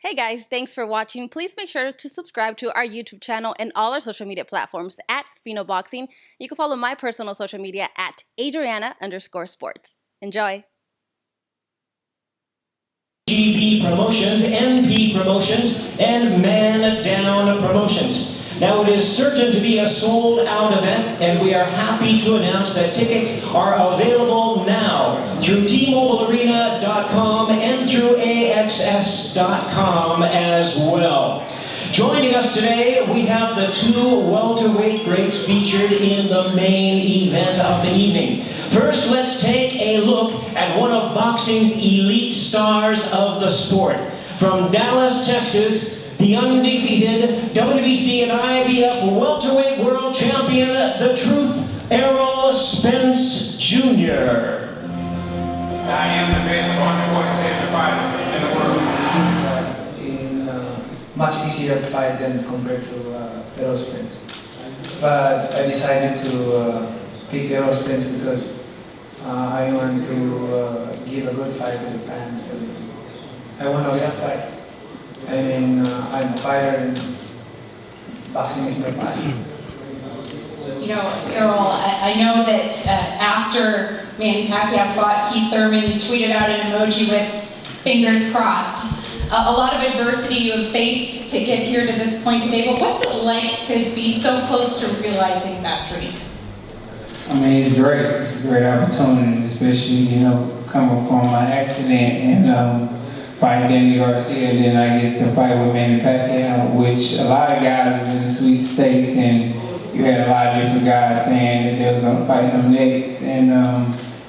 Hey guys, thanks for watching. Please make sure to subscribe to our YouTube channel and all our social media platforms at Fino Boxing. You can follow my personal social media at Adriana_sports. Enjoy. GB Promotions, NP Promotions, and Man Down Promotions. Now it is certain to be a sold-out event, and we are happy to announce that tickets are available now through tmobilearena.com and through axs.com as well. Joining us today, we have the two welterweight greats featured in the main event of the evening. First, let's take a look at one of boxing's elite stars of the sport. From Dallas, Texas, the undefeated WBC and IBF welterweight world champion, the Truth, Errol Spence Jr. I am the best 1.7 fighter in the world. Much easier fight than compared to Errol Spence. But I decided to pick Errol Spence because I want to give a good fight to the fans. And I want to win a fight. I mean, I'm a fighter and boxing is my passion. You know, Earl, I know that after Manny Pacquiao fought Keith Thurman, you tweeted out an emoji with fingers crossed. A lot of adversity you have faced to get here to this point today, but what's it like to be so close to realizing that dream? I mean, it's great. It's a great opportunity, especially, coming from my accident and fighting Danny Garcia, and then I get to fight with Manny Pacquiao, which a lot of guys in the Sweet States, and you had a lot of different guys saying that they were going to fight him next, and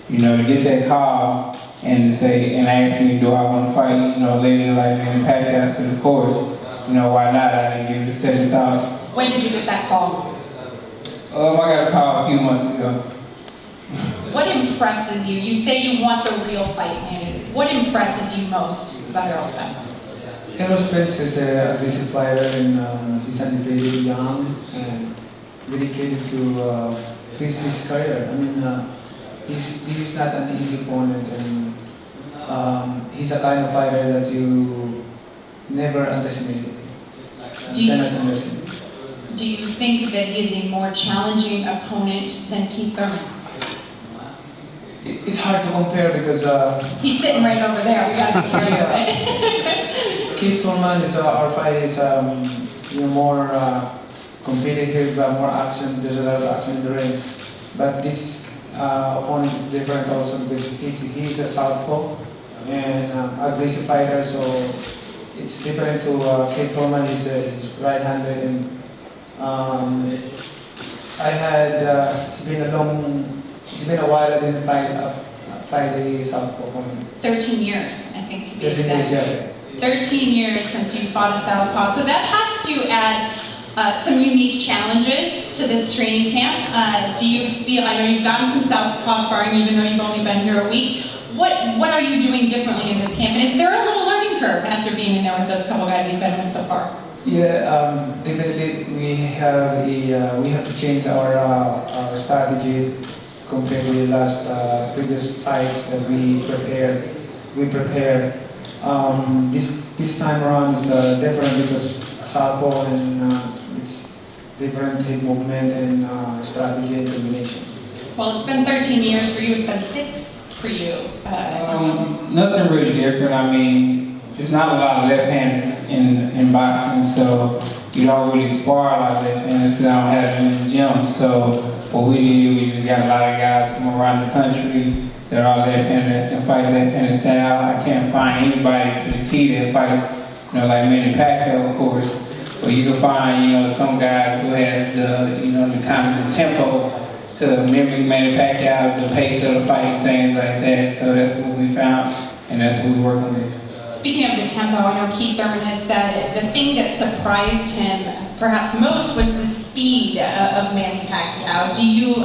to get that call and to say, and ask me, do I want to fight, legend like Manny Pacquiao? I said, of course, why not? I didn't give it a second thought. When did you get that call? I got a call a few months ago. What impresses you? You say you want the real fight, Manny. What impresses you most about Errol Spence? Errol Spence is an aggressive fighter and he's undefeated, young and dedicated to finish his career. I mean, he's not an easy opponent, and he's a kind of fighter that you never underestimate. Do you think that he's a more challenging opponent than Keith Thurman? It's hard to compare because he's sitting right over there. We gotta be careful of it. Keith Thurman is our fight is more competitive, more action. There's a lot of action in the ring, but this opponent is different also because he's a southpaw and aggressive fighter, so it's different to Keith Thurman. He's right-handed, and it's been a while I didn't fight a southpaw opponent. 13 years, I think, to be 13 years, exact. yeah. 13 years since you fought a southpaw, so that has to add some unique challenges to this training camp. Do you feel, I know you've gotten some southpaw sparring even though you've only been here a week, what are you doing differently in this camp? And is there a little learning curve after being in there with those couple guys you've been with so far? Yeah, definitely we have to change our strategy compared to the last previous fights that we prepared. This time around is different because southpaw and it's different hip movement and strategy and combination. Well, it's been 13 years for you. It's been 6 for you. Nothing really different. I mean, there's not a lot of left-handed in boxing, so you don't really spar a lot of left-handed because I don't have them in the gym. So what we did, we just got a lot of guys from around the country that are left-handed that can fight left-handed style. I can't find anybody to the T that fights, like Manny Pacquiao, of course. But you can find, some guys who has the kind of the tempo to mimic Manny Pacquiao, the pace of the fight and things like that. So that's what we found, and that's what we're working with. Speaking of the tempo, I know Keith Thurman has said the thing that surprised him perhaps most was the speed of Manny Pacquiao. Do you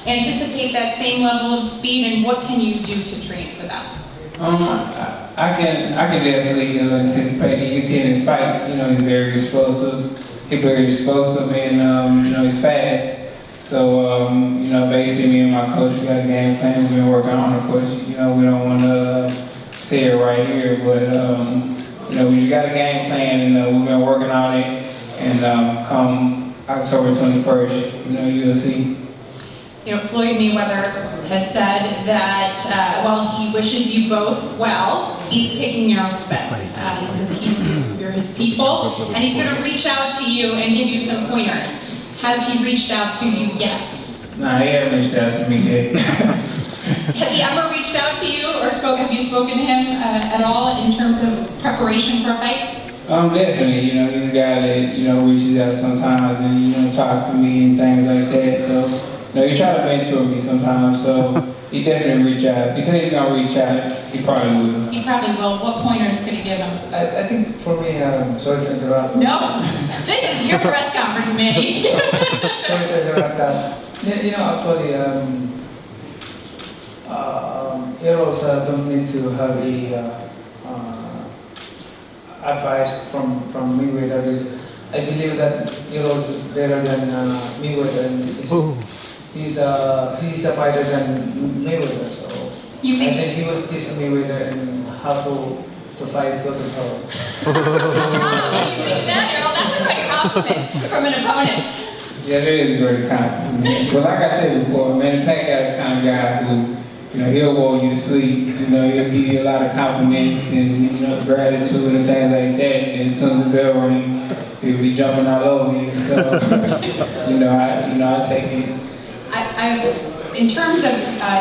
anticipate that same level of speed, and what can you do to train for that? I can definitely anticipate it. You can see in his fights, he's very explosive. He's very explosive, and he's fast. So, basically, me and my coach, we got a game plan we've been working on. Of course, we don't want to say it right here, but you know, we just got a game plan, and we've been working on it. And come October 21st, you know, you'll see. You know, Floyd Mayweather has said that while he wishes you both well, he's picking Errol Spence. He says you're his people, and he's going to reach out to you and give you some pointers. Has he reached out to you yet? Nah, he hasn't reached out to me yet. Has he ever reached out to you, or have you spoken to him at all in terms of preparation for a fight? Definitely, you know, he's a guy that, you know, reaches out sometimes and, you know, talks to me and things like that. So, you know, he tries to mentor me sometimes, so he definitely reach out. If he says he's going to reach out, he probably will. He probably will. What pointers could he give him? I think for me, sorry to interrupt. No, this is your press conference, Manny. Sorry to interrupt that. You know, actually, Errols don't need to have a advice from Mayweather. I believe that Earrol is better than Mayweather, and he's a fighter than Mayweather. So I think he will teach Mayweather and how to fight toe to toe. You think that, Earl? That's quite a compliment from an opponent. Yeah, that is a great compliment. But like I said before, Manny Pacquiao is the kind of guy who, you know, he'll roll you to sleep. You know, he'll give you a lot of compliments and, you know, gratitude and things like that. And as soon as the bell rings, he'll be jumping all over you. So, I take it. In terms of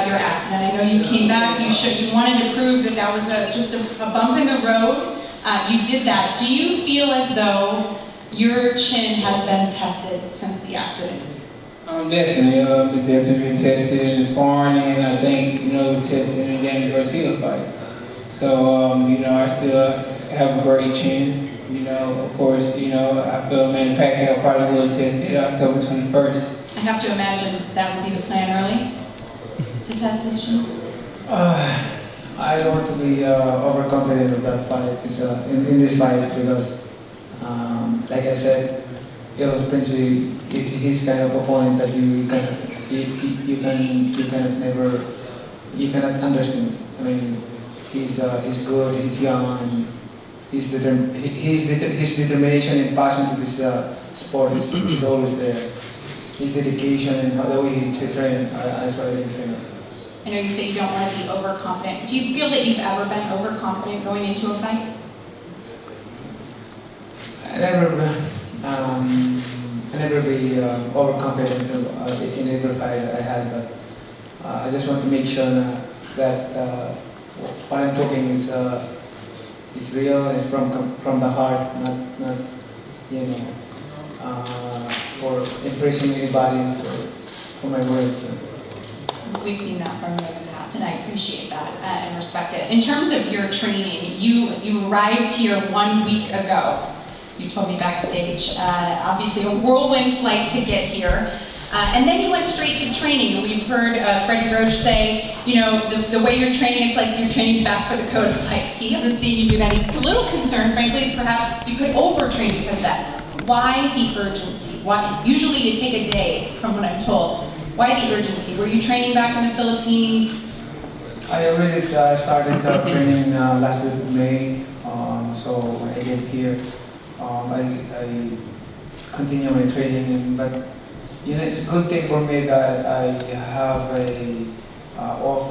your accident, I know you came back. You wanted to prove that that was just a bump in the road. You did that. Do you feel as though your chin has been tested since the accident? Definitely. It's definitely been tested in sparring, and I think, you know, it was tested in the Danny Garcia fight. So, you know, I still have a great chin. You know, of course, you know, I feel Manny Pacquiao probably will test it October 21st. I have to imagine that would be the plan early, to test his chin. I don't want to be overconfident of that fight. In this fight, because, like I said, Errol Spence is his kind of opponent that you cannot understand. I mean, he's good, he's young, and his determination and passion to this sport is always there. His dedication and the way he trains, I saw it in training. I know you say you don't want to be overconfident. Do you feel that you've ever been overconfident going into a fight? I never be overconfident in every fight that I had, but I just want to make sure that what I'm talking is real, it's from the heart, not you know, for impressing anybody for my words. We've seen that from you in the past, and I appreciate that and respect it. In terms of your training, you arrived here 1 week ago. You told me backstage, obviously a whirlwind flight to get here. And then you went straight to training. We've heard Freddie Roach say, you know, the way you're training, it's like you're training back for the code fight. He hasn't seen you do that. He's a little concerned, frankly, perhaps you could overtrain because of that. Why the urgency? Why? Usually you take a day, from what I'm told. Why the urgency? Were you training back in the Philippines? I already started training last week of May. So when I get here, I continue my training, but you know, it's a good thing for me that I have a off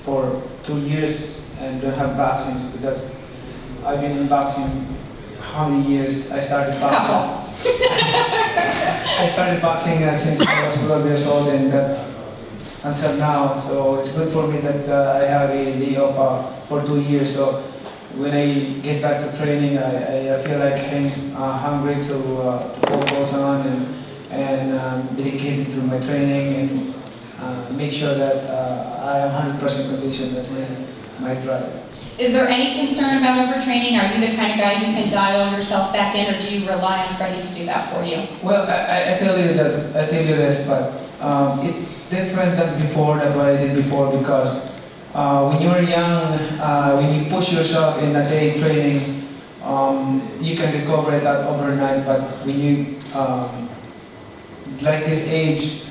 for 2 years and don't have boxing, because I've been in boxing how many years? I started boxing. I started boxing since I was 12 years old, and until now. So it's good for me that I have a day off for 2 years. So when I get back to training, I feel like I'm hungry to focus on and dedicated to my training and make sure that I am 100% conditioned at my drive. Is there any concern about overtraining? Are you the kind of guy who can dial yourself back in, or do you rely on Freddie to do that for you? Well, I tell you this, but it's different than before, than what I did before, because when you're young, when you push yourself in a day training, you can recover that overnight. But when you like this age,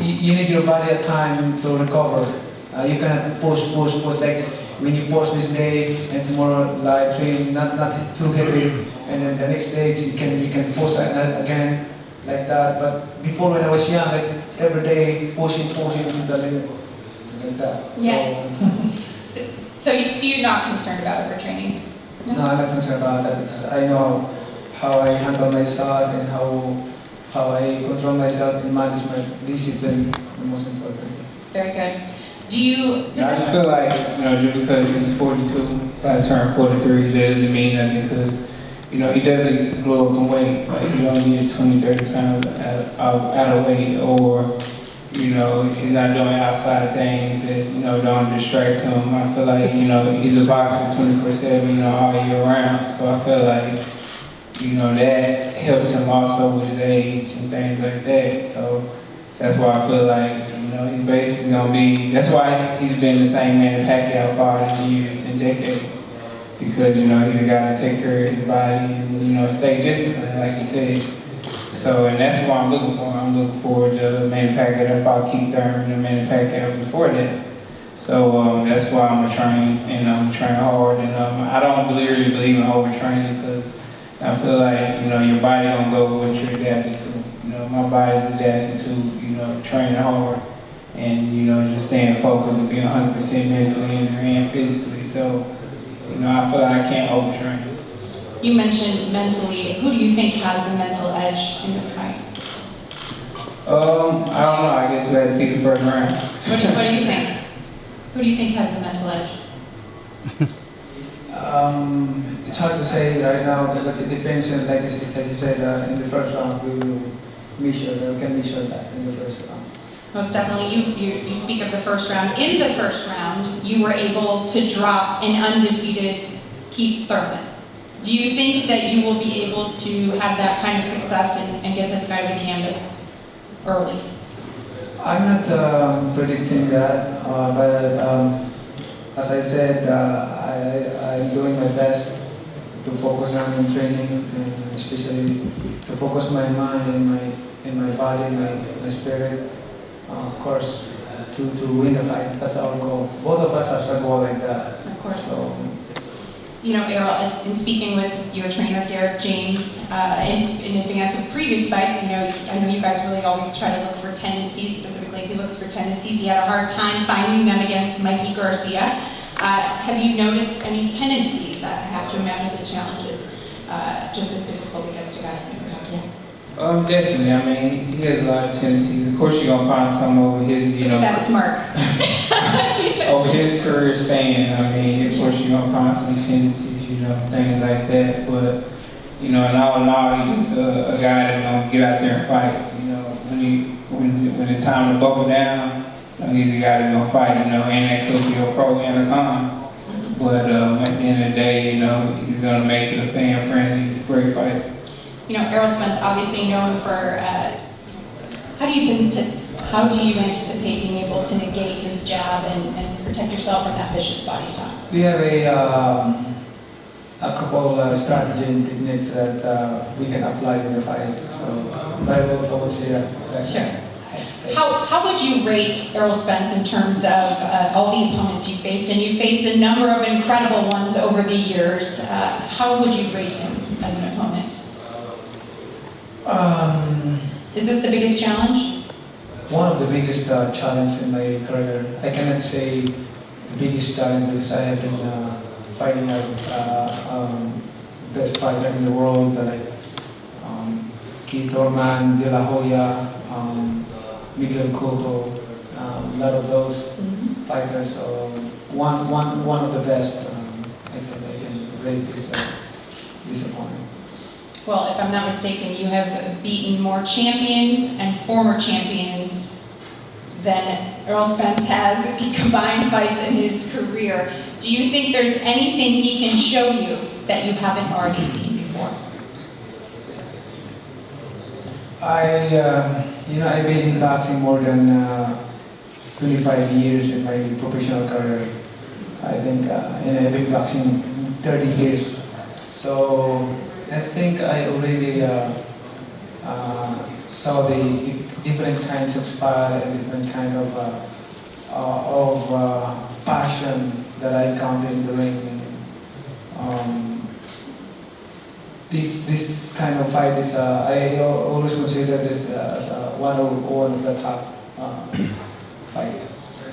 you need your body a time to recover. You cannot push. Like when you post this day and tomorrow live train, not too heavy, and then the next day you can post again like that. But before, when I was young, like every day pushing to the limit like that. Yeah. So you're not concerned about overtraining? No, I'm not concerned about that. I know how I handle myself and how I control myself and manage my discipline, the most important. Very good. Do you? I just feel like, just because he's 42, by the turn 43, that doesn't mean nothing because, he doesn't blow up in weight. Like, he don't get 20, 30 pounds out of weight, or, he's not doing outside things that, don't distract him. I feel like, he's a boxer 24/7, all year round. So I feel like, that helps him also with his age and things like that. So that's why I feel like, he's basically going to be, that's why he's been the same Manny Pacquiao for all these years and decades. Because, he's a guy to take care of his body and, stay disciplined, like you said. So, and that's what I'm looking for. I'm looking forward to Manny Pacquiao that fought Keith Thurman and Manny Pacquiao before that. So that's why I'm gonna train, and I'm train hard. And I don't really believe in overtraining because I feel like your body gonna go with what you're adapted to. My body's adapted to training hard and just staying focused and being 100% mentally and physically. So I feel like I can't overtrain. You mentioned mentally. Who do you think has the mental edge in this fight? I don't know. I guess we had to see the first round. What do you think? Who do you think has the mental edge? It's hard to say right now, but it depends. And like you said, in the first round, we can measure that in the first round. Most definitely. You speak of the first round. In the first round, you were able to drop an undefeated Keith Thurman. Do you think that you will be able to have that kind of success and get this guy to the canvas early? I'm not predicting that, but as I said, I'm doing my best to focus on training, and especially to focus my mind and my body, my spirit. Of course, to win the fight. That's our goal. Both of us have a goal like that. Of course. So, Earl, in speaking with your trainer, Derek James, in advance of previous fights, I know you guys really always try to look for tendencies. Specifically, he looks for tendencies. He had a hard time finding them against Mikey Garcia. Have you noticed any tendencies? I have to imagine the challenges just as difficult against a guy like Manny Pacquiao. Definitely. I mean, he has a lot of tendencies. Of course, you're gonna find some over his, That's smart. over his career span. I mean, of course, you're gonna find some tendencies, things like that. But, in all in all, he's just a guy that's gonna get out there and fight. When it's time to buckle down, he's a guy that's gonna fight. And that could be a pro and a con. But at the end of the day, he's gonna make it a fan-friendly, great fight. Errol Spence obviously known for, how do you anticipate being able to negate his jab and protect yourself from that vicious body shot? we have a couple strategy and techniques that we can apply in the fight. So I would say that. Sure. How would you rate Errol Spence in terms of all the opponents you faced? And you faced a number of incredible ones over the years. How would you rate him as an opponent? Is this the biggest challenge? One of the biggest challenges in my career. I cannot say the biggest challenge because I have been fighting best fighter in the world, like Keith Thurman, De La Hoya, Miguel Cotto, a lot of those fighters. So one of the best. I can rate this opponent. Well, if I'm not mistaken, you have beaten more champions and former champions than Errol Spence has in combined fights in his career. Do you think there's anything he can show you that you haven't already seen before? I've been in boxing more than 25 years in my professional career. I think, and I've been boxing 30 years. So I think I already saw the different kinds of style and different kind of passion that I encountered in the ring. And, this kind of fight is I always consider this as one of the top fight.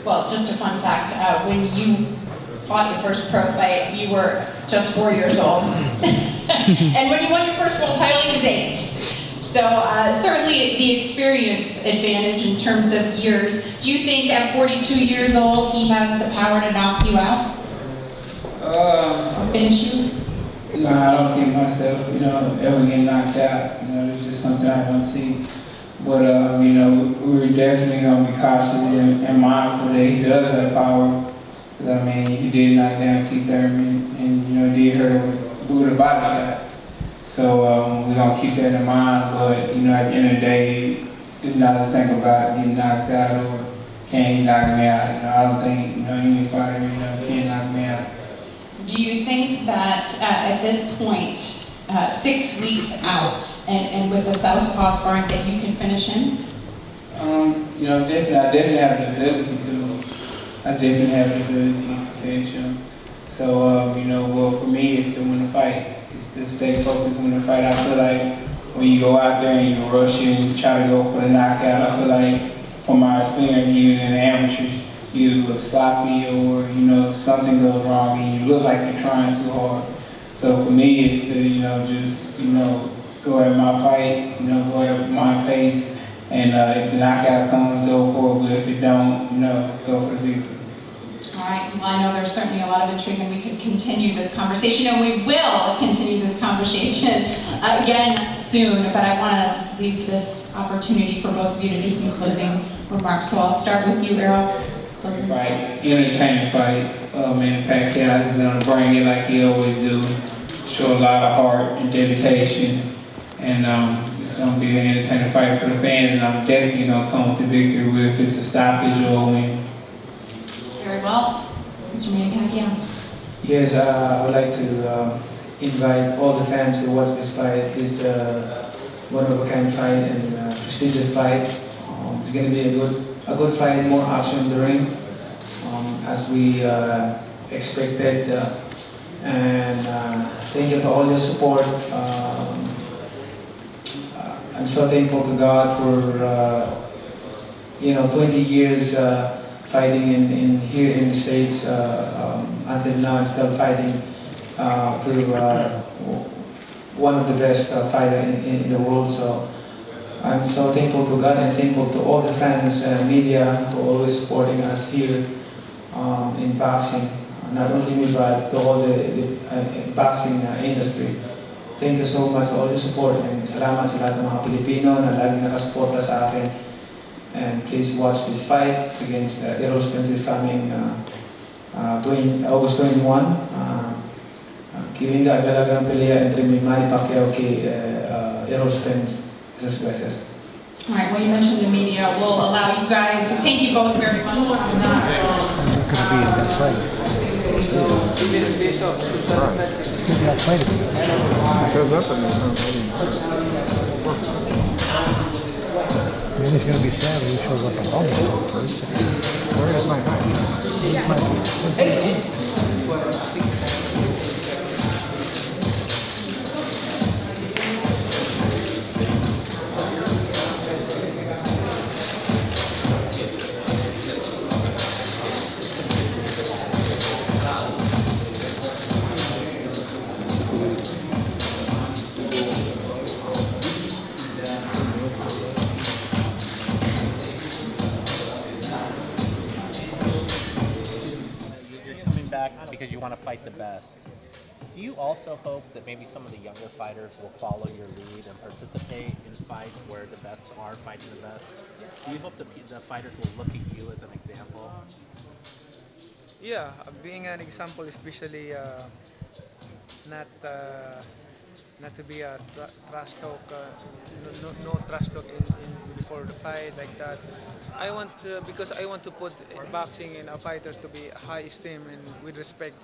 Well, just a fun fact, when you fought your first pro fight, you were just 4 years old. And when you won your first world title, he was 8. So certainly the experience advantage in terms of years. Do you think at 42 years old, he has the power to knock you out? Or finish you? No, I don't see myself, ever getting knocked out. It's just something I don't see. But, we're definitely going to be cautious and mindful that he does have power. Because, he did knock down Keith Thurman and, did hurt with a body shot. So, we're going to keep that in mind. But, at the end of the day, it's not to think about getting knocked out or can he knock me out. I don't think, any fighter, can knock me out. Do you think that at this point, 6 weeks out, and with the southpaw sparring, that you can finish him? Definitely, I definitely have the ability to. I definitely have the ability to finish him. So, well, for me, it's to win the fight. It's to stay focused, win the fight. I feel like when you go out there and you rush it and you try to go for the knockout, I feel like, from my experience, even in the amateurs, you look sloppy or, something goes wrong and you look like you're trying too hard. So for me, it's to, just, go at my fight, go at my pace. And if the knockout comes, go for it. But if it don't, go for the victory. All right, well, I know there's certainly a lot of intrigue and we could continue this conversation, and we will continue this conversation again soon, but I want to leave this opportunity for both of you to do some closing remarks. So I'll start with you, Earl. Closing. Fight, entertaining fight. Manny Pacquiao is going to bring it like he always do. Show a lot of heart and dedication, and it's going to be an entertaining fight for the fans, and I'm definitely going to come with the victory, with it's a stoppage or a win. Very well. Mr. Manny Pacquiao. Yes, I would like to invite all the fans to watch this fight, this one-of-a-kind fight and prestigious fight. It's going to be a good fight, more action in the ring, as we expected. And thank you for all your support. I'm so thankful to God for 20 years fighting in here in the States. Until now, I'm still fighting to one of the best fighters in the world. So I'm so thankful to God and thankful to all the fans and media who are always supporting us here in boxing. Not only me, but to all the boxing industry. Thank you so much for all your support, and salamat sa lahat ng mga Pilipino na laging nakasuporta sa akin. And please watch this fight against Errol Spence coming August 21. Kiwinga agalagang pelea entre Manny Pacquiao kay Errol Spence. Esas gracias. All right, well, you mentioned the media. We'll allow you guys. Thank you both very much. It's going to be a good fight. Manny's going to be sad when he shows up at home. Where is my guy? Because you want to fight the best. Do you also hope that maybe some of the younger fighters will follow your lead and participate in fights where the best are fighting the best? Do you hope the fighters will look at you as an example? Yeah, being an example, especially not to be a trash talk, no trash talk in before the fight like that. Because I want to put boxing and our fighters to be high esteem and with respect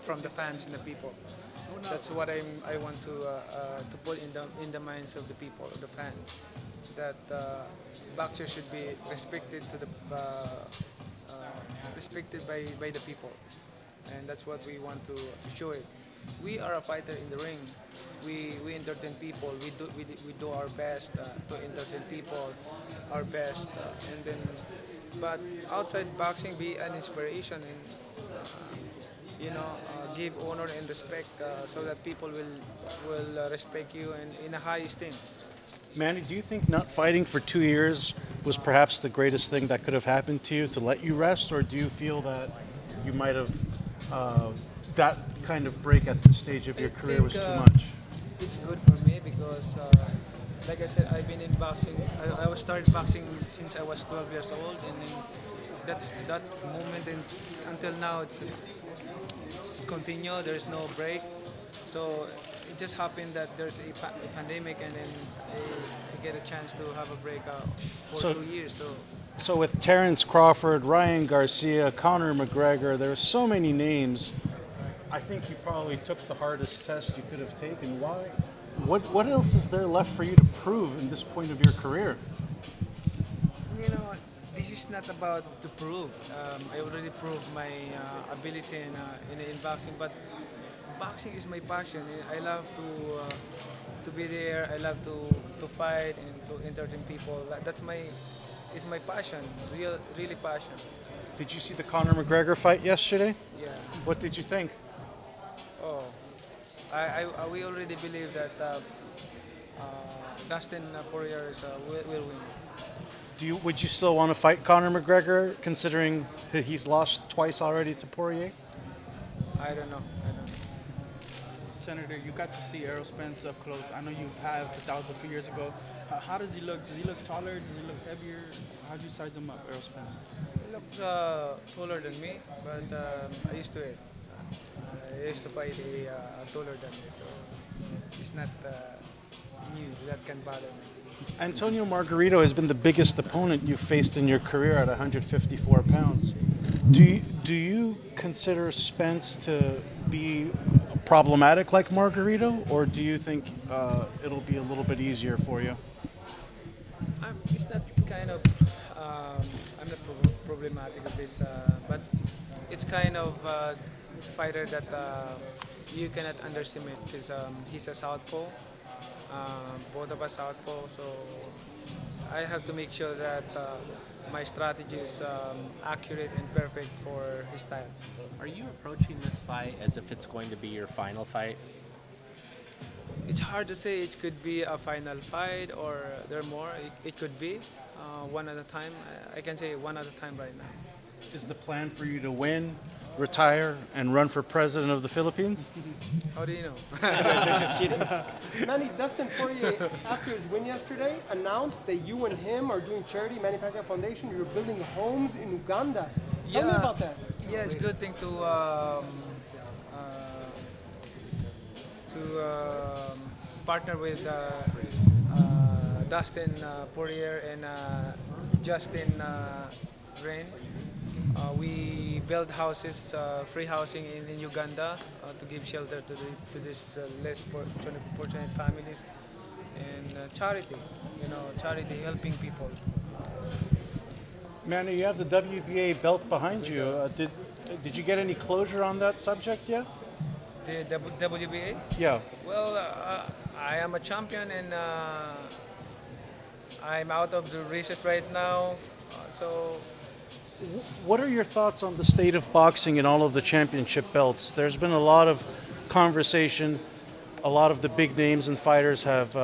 from the fans and the people. That's what I want to put in the minds of the people, the fans, that boxers should be respected to the respected by the people. and that's what we want to show it. We are a fighter in the ring. We entertain people. We do our best to entertain people, our best, and then. But outside boxing, be an inspiration and give honor and respect so that people will respect you and in a high esteem. Manny, do you think not fighting for 2 years was perhaps the greatest thing that could have happened to you to let you rest, or do you feel that you might have that kind of break at this stage of your career was too much? It's good for me because, like I said, I've been in boxing. I was started boxing since I was 12 years old, and then that's that moment and until now it's continued. There's no break. So it just happened that there's a pandemic, and then I get a chance to have a break for So- 2 years. So with Terrence Crawford, Ryan Garcia, Conor McGregor, there are so many names. I think you probably took the hardest test you could have taken. Why? What else is there left for you to prove in this point of your career? This is not about to prove. I already proved my ability in boxing, but boxing is my passion. I love to be there. I love to fight and to entertain people. It's my passion, really passion. Did you see the Conor McGregor fight yesterday? Yeah. What did you think? Oh, we already believe that Dustin Poirier will win. Would you still want to fight Conor McGregor, considering he's lost twice already to Poirier? I don't know. Senator, you got to see Errol Spence up close. I know you have, but that was a few years ago. How does he look? Does he look taller? Does he look heavier? How'd you size him up, Errol Spence? He looks taller than me, but I used to it. I used to fight taller than me, so it's not new. That can bother me. Antonio Margarito has been the biggest opponent you've faced in your career at 154 pounds. Do you consider Spence to be problematic like Margarito, or do you think it'll be a little bit easier for you? It's not kind of. I'm not problematic with this, but it's kind of fighter that you cannot underestimate because he's a southpaw. Both of us southpaw, so I have to make sure that my strategy is accurate and perfect for his style. Are you approaching this fight as if it's going to be your final fight? It's hard to say. It could be a final fight or there are more. It could be one at a time. I can say one at a time right now. Is the plan for you to win, retire, and run for president of the Philippines? How do you know? Just kidding. Manny, Dustin Poirier, after his win yesterday, announced that you and him are doing charity, MANNY PACQUIAO Foundation. You're building homes in Uganda. Tell me about that. Yeah, it's a good thing to partner with Dustin Poirier and Justin Rain. We build houses, free housing in Uganda to give shelter to these less fortunate families, and charity, charity helping people. Manny, you have the WBA belt behind you. Did you get any closure on that subject yet? The WBA? Yeah. Well, I am a champion and I'm out of the races right now, so. What are your thoughts on the state of boxing and all of the championship belts? There's been a lot of conversation. A lot of the big names and fighters have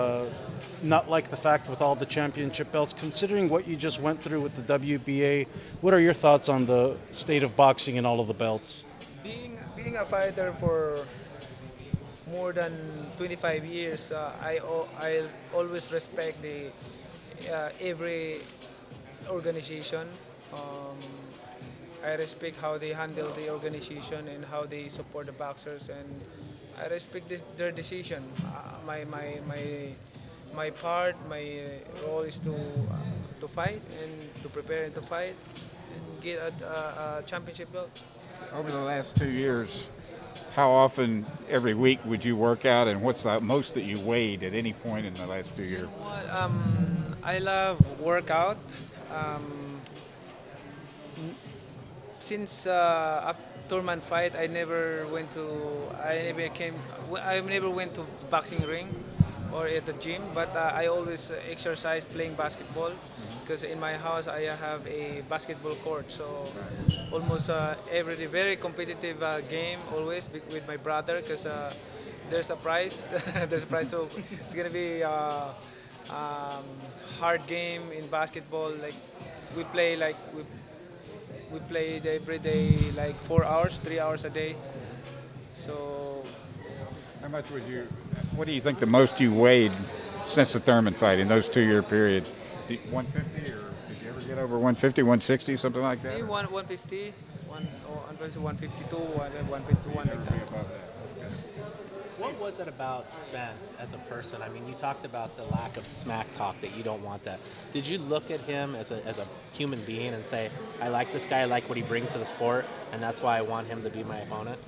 not liked the fact with all the championship belts. Considering what you just went through with the WBA, what are your thoughts on the state of boxing and all of the belts? Being a fighter for more than 25 years, I always respect every organization. I respect how they handle the organization and how they support the boxers, and I respect their decision. My part, my role is to fight and to prepare and to fight and get a championship belt. Over the last 2 years, how often every week would you work out, and what's the most that you weighed at any point in the last 2 years? I love workout. Since tournament fight, I never went to boxing ring or at the gym, but I always exercise playing basketball because in my house I have a basketball court. So almost every day, very competitive game always with my brother because there's a prize. There's a prize, so it's gonna be um, hard game in basketball. Like we play like we played every day like 4 hours, 3 hours a day. So How much would you? What do you think the most you weighed since the Thurman fight in those 2 year period? 150, or did you ever get over 150, 160, something like that? maybe 150, 152, 151 like that. What was it about Spence as a person? I mean, you talked about the lack of smack talk, that you don't want that. Did you look at him as a human being and say, I like this guy, I like what he brings to the sport, and that's why I want him to be my opponent?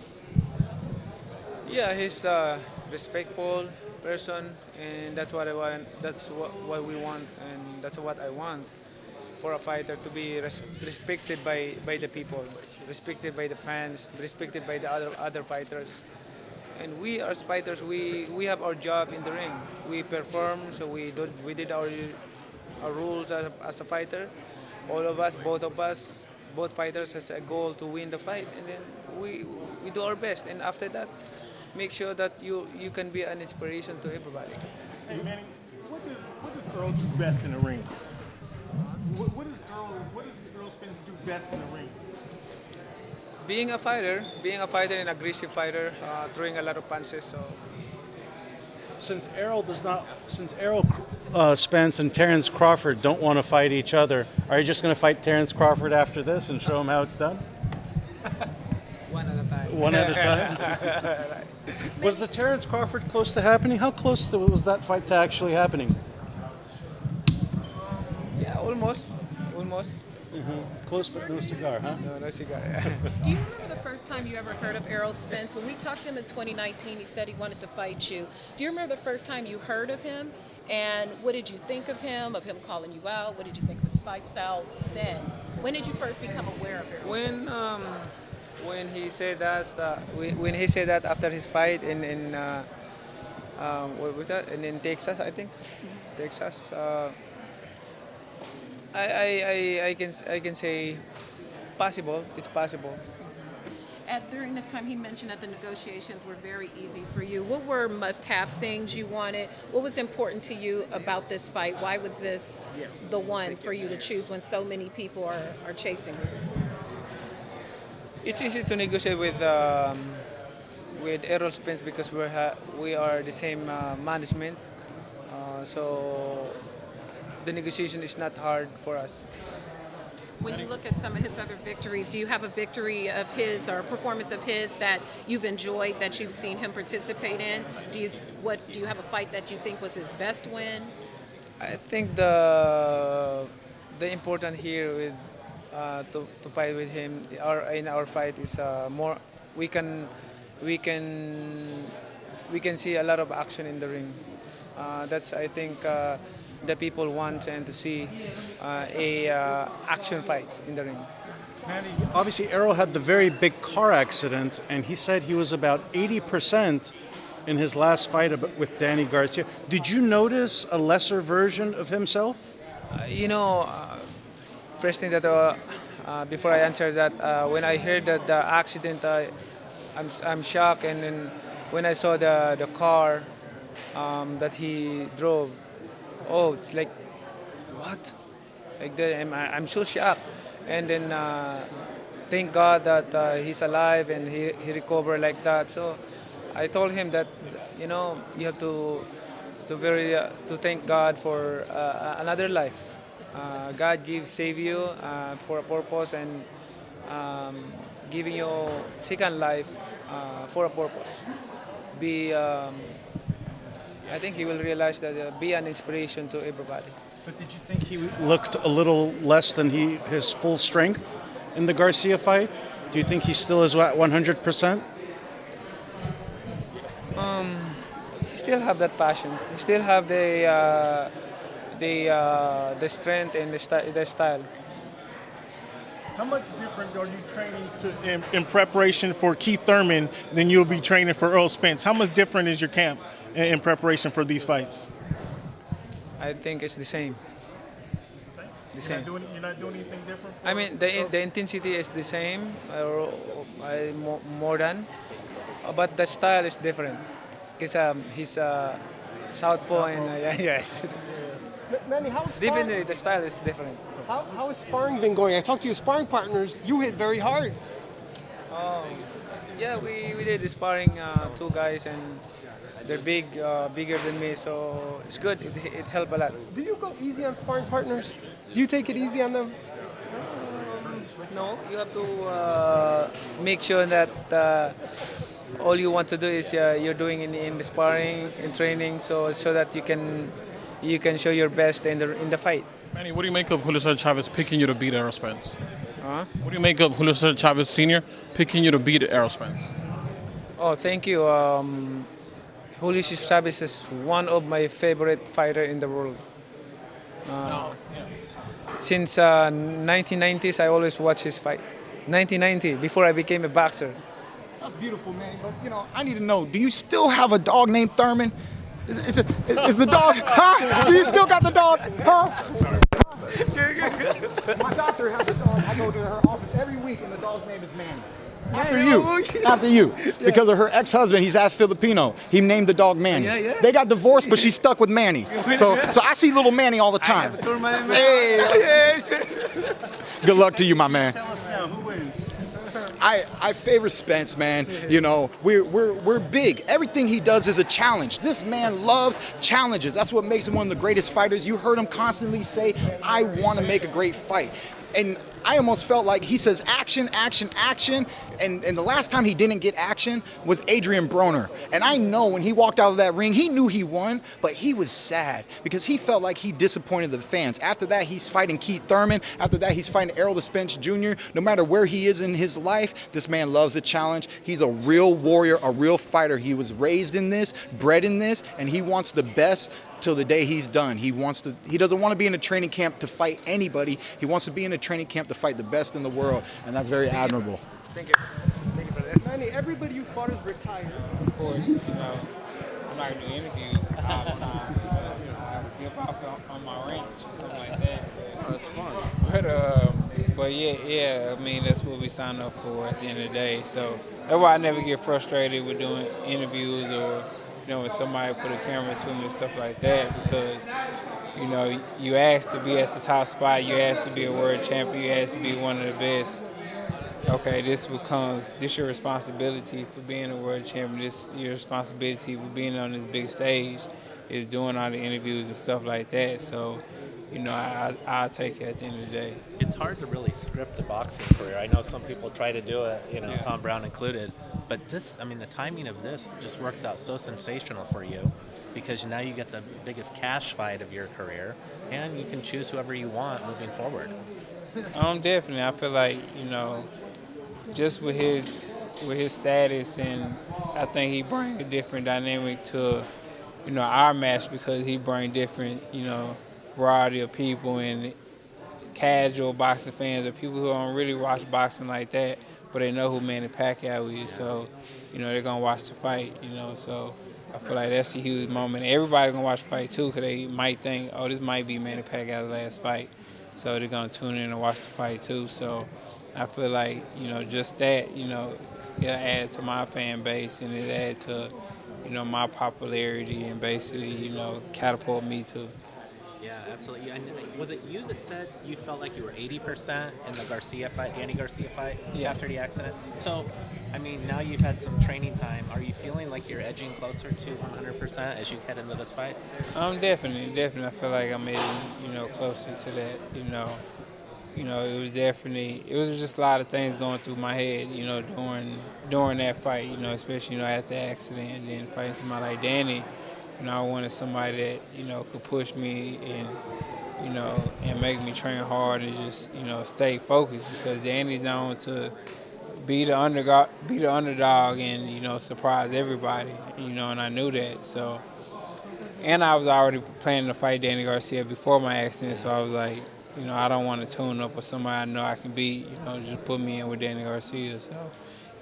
Yeah, he's a respectful person, and that's what I want. That's what we want, and that's what I want for a fighter to be respected by the people, respected by the fans, respected by the other fighters. And we as fighters, we have our job in the ring. We perform, so we did our rules as a fighter. All of us, both fighters has a goal to win the fight, and then we do our best. And after that, make sure that you can be an inspiration to everybody. Hey Manny, what does Earl do best in the ring? What does Earl Spence do best in the ring? Being a fighter, an aggressive fighter, throwing a lot of punches. So Since Errol Spence and Terrence Crawford don't want to fight each other, are you just going to fight Terrence Crawford after this and show him how it's done? one at a time. One at a time? Was the Terrence Crawford close to happening? How close was that fight to actually happening? Yeah, almost. Close but no cigar, huh? No cigar. Do you remember the first time you ever heard of Errol Spence? When we talked to him in 2019, he said he wanted to fight you. Do you remember the first time you heard of him? And what did you think of him calling you out? What did you think of his fight style then? When did you first become aware of Errol Spence? When he said that after his fight in Texas, I think, Texas. I can say possible. It's possible. During this time, he mentioned that the negotiations were very easy for you. What were must-have things you wanted? What was important to you about this fight? Why was this the one for you to choose when so many people are chasing you? It's easy to negotiate with Errol Spence because we are the same management. So the negotiation is not hard for us. When you look at some of his other victories, do you have a victory of his or a performance of his that you've enjoyed, that you've seen him participate in? Do you have a fight that you think was his best win? I think the important here with to fight with him in our fight is more we can see a lot of action in the ring. That's I think the people want and to see a action fight in the ring. Manny, obviously Errol had the very big car accident, and he said he was about 80% in his last fight with Danny Garcia. Did you notice a lesser version of himself? First thing that before I answer that, when I heard that the accident, I'm shocked, and then when I saw the car that he drove, it's like what? Like I'm so shocked, and then thank God that he's alive and he recovered like that. So I told him that you have to thank God for another life. God save you for a purpose, and giving you second life for a purpose. I think he will realize that be an inspiration to everybody. But did you think he looked a little less than his full strength in the Garcia fight? Do you think he still is at 100%? He still have that passion. He still have the strength and the style. How much different are you training in preparation for Keith Thurman than you'll be training for Earl Spence? How much different is your camp in preparation for these fights? I think it's the same. The same. You're not doing anything different? I mean, the intensity is the same, or more than, but the style is different. Because he's southpaw and yes. Manny, how is Definitely, the style is different. how has sparring been going? I talked to your sparring partners. You hit very hard. Yeah, we did the sparring, two guys, and they're bigger than me, so it's good. It helped a lot. Do you go easy on sparring partners? Do you take it easy on them? No, you have to make sure that all you want to do is you're doing in the sparring, in training, so that you can show your best in the fight. Manny, what do you make of Julio Cesar Chavez picking you to beat Errol Spence? Huh? What do you make of Julio Cesar Chavez Sr. picking you to beat Errol Spence? Oh, thank you. Julio Cesar Chavez is one of my favorite fighter in the world. Since 1990s, I always watch his fight. 1990, before I became a boxer. That's beautiful, man. But, you know, I need to know, do you still have a dog named Thurman? Is the dog, huh? Do you still got the dog, huh? My doctor has a dog. I go to her office every week, and the dog's name is Manny. After you. Because of her ex-husband, he's half Filipino. He named the dog Manny. They got divorced, but she's stuck with Manny. So I see little Manny all the time. Hey. Good luck to you, my man. Tell us now, who wins? I favor Spence, man. You know, we're big. Everything he does is a challenge. This man loves challenges. That's what makes him one of the greatest fighters. You heard him constantly say, I want to make a great fight. And I almost felt like he says action, action, action. And the last time he didn't get action was Adrian Broner. And I know when he walked out of that ring, he knew he won, but he was sad because he felt like he disappointed the fans. After that, he's fighting Keith Thurman. After that, he's fighting Errol Spence Jr. No matter where he is in his life, this man loves a challenge. He's a real warrior, a real fighter. He was raised in this, bred in this, and he wants the best till the day he's done. He doesn't want to be in a training camp to fight anybody. He wants to be in a training camp to fight the best in the world, and that's very admirable. Thank you. Thank you for that. Manny, everybody you fought is retired. Of course, you know, I'm not gonna do interviews all the time. You know, I dip off on my ranch or something like that. That's fun. But yeah, I mean that's what we signed up for at the end of the day. So that's why I never get frustrated with doing interviews or, you know, when somebody put a camera to me and stuff like that, because, you know, you asked to be at the top spot, you asked to be a world champion, you asked to be one of the best. Okay, this your responsibility for being a world champion. This your responsibility for being on this big stage is doing all the interviews and stuff like that. So, you know, I'll take it at the end of the day. It's hard to really script a boxing career. I know some people try to do it, you know, Tom Brown included. But this, I mean, the timing of this just works out so sensational for you because now you get the biggest cash fight of your career and you can choose whoever you want moving forward. Definitely. I feel like, you know, just with his status, and I think he brings a different dynamic to, you know, our match because he brings different, you know, variety of people and casual boxing fans or people who don't really watch boxing like that, but they know who Manny Pacquiao is. So, you know, they're gonna watch the fight. You know, so I feel like that's a huge moment. Everybody's gonna watch the fight too, because they might think, oh, this might be Manny Pacquiao's last fight. So they're gonna tune in and watch the fight too. So I feel like, you know, just that, you know, it'll add to my fan base and it add to, you know, my popularity and basically, you know, catapult me to. Yeah, absolutely. And was it you that said you felt like you were 80% in the Garcia fight, Danny Garcia fight, after the accident? So, I mean, now you've had some training time. Are you feeling like you're edging closer to 100% as you head into this fight? Definitely. I feel like I'm edging, you know, closer to that. You know, it was just a lot of things going through my head, you know, during that fight. You know, especially, you know, after the accident and then fighting somebody like Danny. You know, I wanted somebody that, you know, could push me and, you know, and make me train hard and just, you know, stay focused because Danny's known to be the underdog and, you know, surprise everybody, you know, and I knew that. So, and I was already planning to fight Danny Garcia before my accident, so I was like, you know, I don't want to tune up with somebody I know I can beat. You know, just put me in with Danny Garcia. So,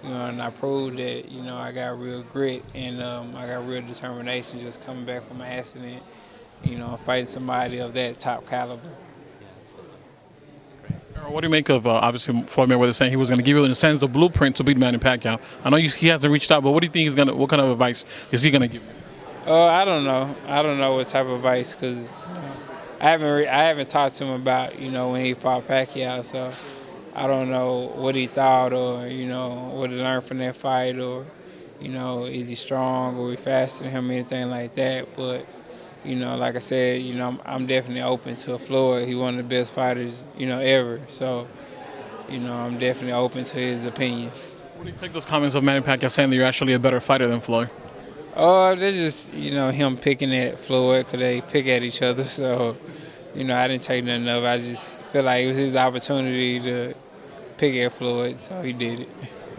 you know, and I proved that, you know, I got real grit and I got real determination just coming back from an accident, you know, fighting somebody of that top caliber. What do you make of, obviously, Floyd Mayweather saying he was going to give you, in a sense, the blueprint to beat Manny Pacquiao? I know he hasn't reached out, but what do you think he's going to, what kind of advice is he going to give you? I don't know. I don't know what type of advice because I haven't talked to him about, you know, when he fought Pacquiao, so I don't know what he thought or, you know, what he learned from that fight or, you know, is he strong or he faster than him, anything like that. But, you know, like I said, you know, I'm definitely open to Floyd. He's one of the best fighters, you know, ever. So, you know, I'm definitely open to his opinions. What do you take those comments of Manny Pacquiao saying that you're actually a better fighter than Floyd? They're just, you know, him picking at Floyd because they pick at each other. So, you know, I didn't take nothing of it. I just feel like it was his opportunity to pick at Floyd, so he did it.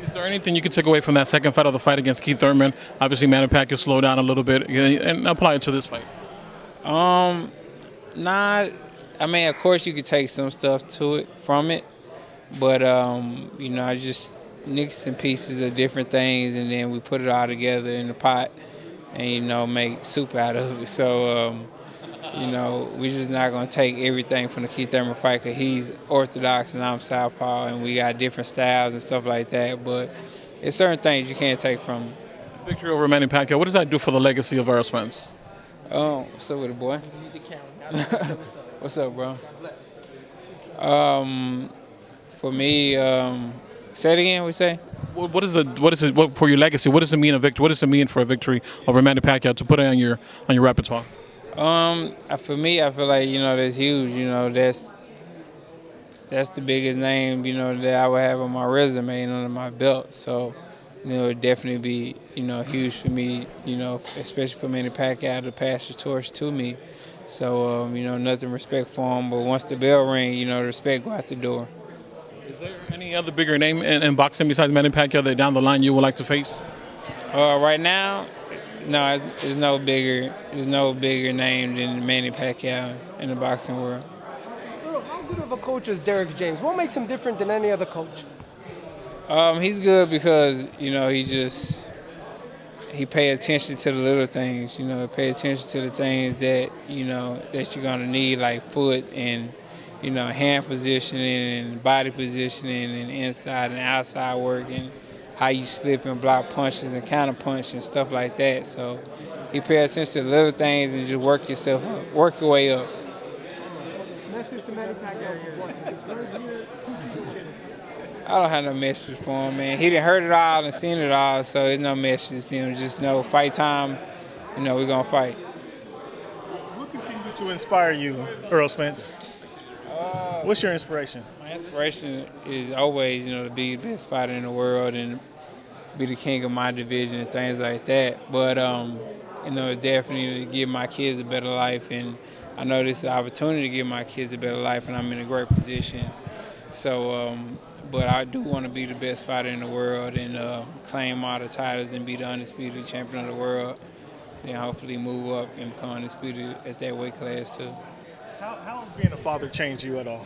Is there anything you could take away from that second fight of the fight against Keith Thurman? Obviously, Manny Pacquiao slowed down a little bit and apply it to this fight. Nah, I mean, of course you could take some stuff from it, but, you know, I just nicks and pieces of different things, and then we put it all together in the pot and, you know, make soup out of it. So, you know, we're just not going to take everything from the Keith Thurman fight because he's orthodox and I'm southpaw, and we got different styles and stuff like that, but it's certain things you can't take from him. Victory over Manny Pacquiao, what does that do for the legacy of Errol Spence? What's up with it, boy? What's up, bro? For me, say it again. What say? What is it for your legacy? What does it mean a victory? What does it mean for a victory over Manny Pacquiao to put it on your repertoire? For me, I feel like, you know, that's huge. You know, that's the biggest name, you know, that I would have on my resume and under my belt. So, you know, it'd definitely be, you know, huge for me, you know, especially for Manny Pacquiao to pass the torch to me. So, you know, nothing respect for him, but once the bell ring, you know, the respect go out the door. Is there any other bigger name in boxing besides Manny Pacquiao that down the line you would like to face? Right now, no, there's no bigger name than Manny Pacquiao in the boxing world. Earl, how good of a coach is Derek James? What makes him different than any other coach? He's good because, you know, he pay attention to the little things, you know, pay attention to the things that, you know, that you're gonna need, like foot and, you know, hand positioning and body positioning and inside and outside work and how you slip and block punches and counter punch and stuff like that. So he pay attention to the little things and just work yourself up, work your way up. Message to Manny Pacquiao. I don't have no message for him, man. He done heard it all and seen it all, so there's no message to him. Just know fight time, you know, we're going to fight. What continues to inspire you, Earl Spence? What's your inspiration? My inspiration is always, you know, to be the best fighter in the world and be the king of my division and things like that. But, you know, it's definitely to give my kids a better life, and I know this is an opportunity to give my kids a better life, and I'm in a great position. So, but I do want to be the best fighter in the world and claim all the titles and be the undisputed champion of the world. Then hopefully move up and become undisputed at that weight class too. How has being a father changed you at all?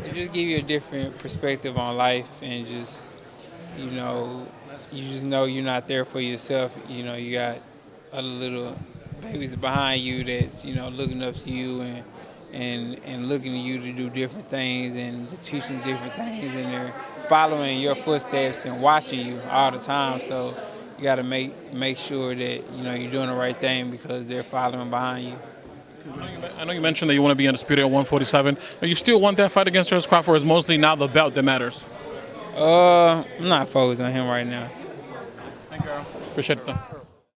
It just gives you a different perspective on life and just, you know, you just know you're not there for yourself. You know, you got other little babies behind you that's, you know, looking up to you and looking at you to do different things and to teach them different things, and they're following your footsteps and watching you all the time. So you got to make sure that, you know, you're doing the right thing because they're following behind you. I know you mentioned that you want to be undisputed at 147. You still want that fight against Terrence Crawford? Or is mostly now the belt that matters? I'm not focused on him right now. Thank you, Earl. Appreciate it, though.